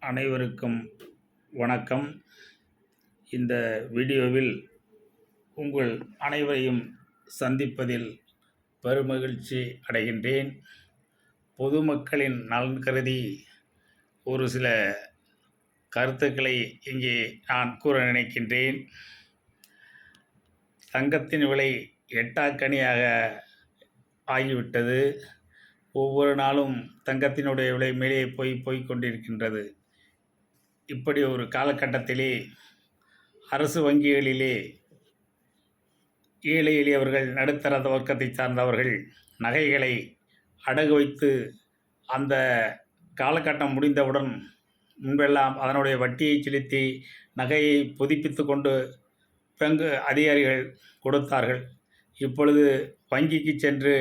அனைவருக்கும் வணக்கம். இந்த வீடியோவில் உங்கள் அனைவரையும் சந்திப்பதில் பெருமகிழ்ச்சி அடைகின்றேன். பொதுமக்களின் நலன் கருதி ஒரு சில கருத்துக்களை இங்கே நான் கூற நினைக்கின்றேன். தங்கத்தின் விலை எட்டாக்கனியாக ஆகிவிட்டது. ஒவ்வொரு நாளும் தங்கத்தினுடைய விலை மேலே போய் கொண்டிருக்கின்றது. இப்படி ஒரு காலகட்டத்திலே அரசு வங்கிகளிலே ஏழை எளியவர்கள், நடுத்தர வர்க்கத்தை சார்ந்தவர்கள் நகைகளை அடகு வைத்து அந்த காலகட்டம் முடிந்தவுடன் முன்பெல்லாம் அதனுடைய வட்டியை செலுத்தி நகையை புதுப்பித்து கொண்டு வங்கி அதிகாரிகள் கொடுத்தார்கள். இப்பொழுது வங்கிக்கு சென்று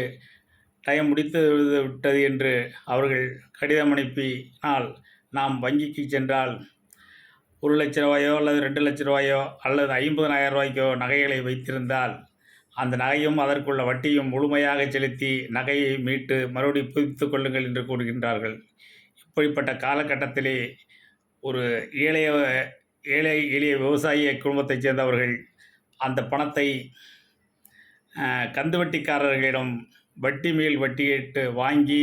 டைம் முடித்து விட்டது என்று அவர்கள் கடிதம் அனுப்பினால் நாம் வங்கிக்கு சென்றால் 1 லட்ச ரூபாயோ அல்லது 2 லட்ச ரூபாயோ அல்லது 50,000 ரூபாய்க்கோ நகைகளை வைத்திருந்தால் அந்த நகையும் அதற்குள்ள வட்டியும் முழுமையாக செலுத்தி நகையை மீட்டு மறுபடியும் புதுப்பித்து கொள்ளுங்கள் என்று கூறுகின்றார்கள். இப்படிப்பட்ட காலகட்டத்திலே ஒரு ஏழை எளிய விவசாய குடும்பத்தைச் சேர்ந்தவர்கள் அந்த பணத்தை கந்துவட்டிக்காரர்களிடம் வட்டி மேல் வட்டியிட்டு வாங்கி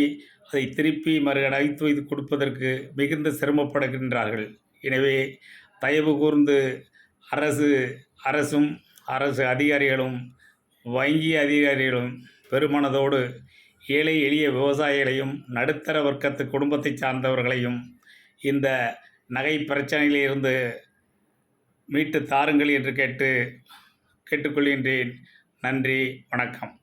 அதை திருப்பி அடைத்து வைத்து கொடுப்பதற்கு மிகுந்த சிரமப்படுகின்றார்கள். எனவே தயவு கூர்ந்து அரசும் அரசு அதிகாரிகளும் வங்கி அதிகாரிகளும் பெருமனதோடு ஏழை எளிய விவசாயிகளையும் நடுத்தர வர்க்கத்து குடும்பத்தை சார்ந்தவர்களையும் இந்த நகை பிரச்சனையிலிருந்து மீட்டு தாருங்கள் என்று கேட்டுக்கொள்கின்றேன். நன்றி, வணக்கம்.